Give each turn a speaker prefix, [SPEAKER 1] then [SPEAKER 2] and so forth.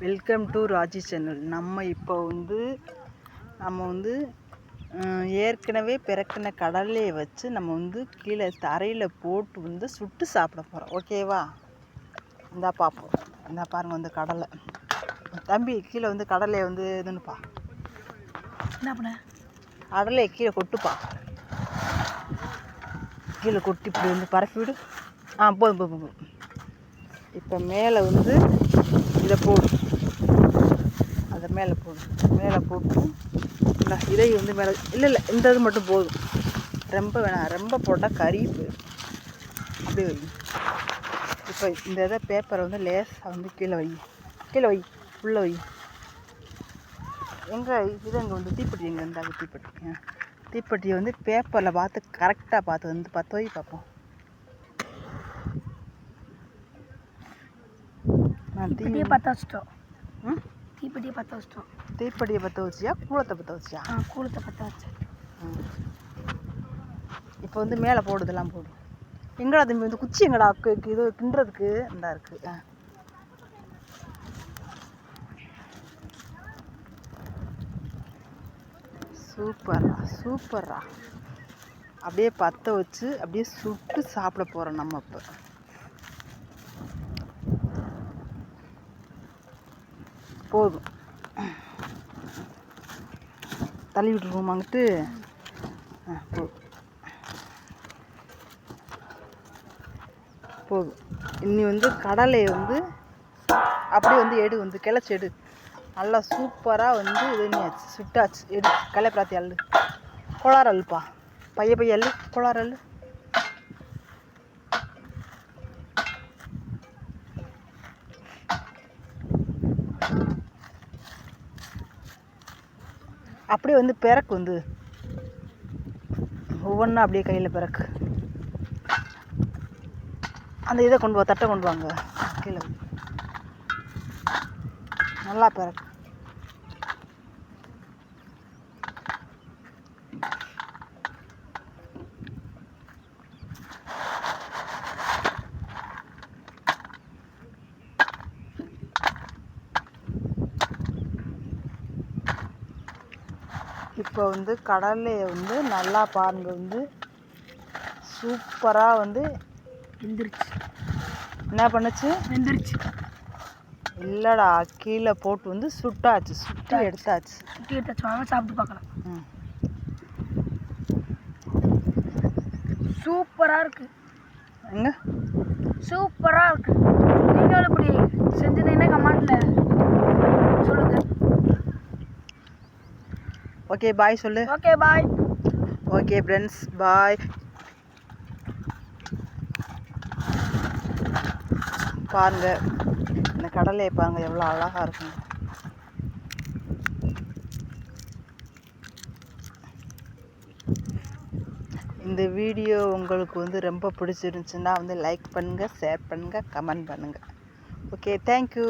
[SPEAKER 1] Welcome to Raji channel. நம்ம வந்து ஏற்கனவே பிறக்கின கடலையை வச்சு நம்ம கீழே தரையில் போட்டு சுட்டு சாப்பிட போகிறோம். ஓகேவா? இந்தா பார்ப்போம். இந்தா பாருங்கள், கடலை. தம்பி, கீழே கடலையை இதுன்னுப்பா.
[SPEAKER 2] என்ன பண்ண?
[SPEAKER 1] கடலையை கீழே கொட்டுப்பா. கீழே கொட்டி இப்படி பரப்பி விடு. போதும். இப்போ மேலே இதை போடு. அதை மேலே போட்டு இதை மேலே இல்லை இந்த இது மட்டும் போதும். ரொம்ப வேணாம், ரொம்ப போட்டால் கறி போயிடும். அப்படி வை. இப்போ இந்த இதை பேப்பரை லேசாக கீழே வை, உள்ளே வை. எங்கே இது? அங்கே தீப்பெட்டி எங்கே இருந்தாங்க? தீப்பெட்டியை பேப்பரில் பார்த்து கரெக்டாக பார்த்து பற்ற வை பார்ப்போம்.
[SPEAKER 2] தீப்பெட்டியை பற்ற வச்சிட்டோம்.
[SPEAKER 1] தீப்பெட்டியை பற்ற வச்சியா? கூலத்தை பற்ற வச்சியா?
[SPEAKER 2] கூலத்தை பற்ற வச்சேன்.
[SPEAKER 1] இப்போ மேலே போடுதெல்லாம் போடு. எங்கடா தம்பி குச்சி எங்கடா? இது கிண்டுறதுக்கு இந்தா இருக்குது. சூப்பரா அப்படியே பற்ற வச்சு அப்படியே சுட்டு சாப்பிட போகிறோம் நம்ம. இப்போ போதும், தள்ளி விட்டுருவோம். அங்கிட்டு போதும். இன்னி கடலையை அப்படியே எடு, கிளச்சி எடு. நல்லா சூப்பராக இது பண்ணியாச்சு, சுட்டாச்சு. எடு, கடலை பிராத்தி அள்ளு. கொளார் அள்ளுப்பா. பைய அள்ளு, கொளார் அள்ளு. அப்படியே பிறக்கு ஒவ்வொன்றா அப்படியே கையில் பிறக்கு. அந்த இதை கொண்டு வா, தட்டை கொண்டு வாங்க. கீழே நல்லா பிறக்கு. இப்போ கடலையை நல்லா பாருங்க, சூப்பராக
[SPEAKER 2] வெந்துருச்சு.
[SPEAKER 1] என்ன பண்ணுச்சு?
[SPEAKER 2] வெந்துருச்சு.
[SPEAKER 1] இல்லைடா, கீழே போட்டு சுட்டாச்சு. சுட்டி எடுத்தாச்சு.
[SPEAKER 2] வாங்க சாப்பிட்டு பார்க்கலாம். சூப்பராக இருக்கு.
[SPEAKER 1] எங்க
[SPEAKER 2] சூப்பராக இருக்கு. நீங்களும் இப்படி செஞ்சீங்கன்னா கமெண்ட்ல சொல்லுங்க.
[SPEAKER 1] ஓகே, பாய் சொல்லு.
[SPEAKER 2] ஓகே, பாய்.
[SPEAKER 1] ஓகே ஃப்ரெண்ட்ஸ், பாய். பாருங்க, இந்த கடலையை பாருங்க, எவ்வளோ அழகாக இருக்குங்க. இந்த வீடியோ உங்களுக்கு ரொம்ப பிடிச்சிருந்துச்சுன்னா லைக் பண்ணுங்கள், ஷேர் பண்ணுங்கள், கமெண்ட் பண்ணுங்கள். Okay, thank you.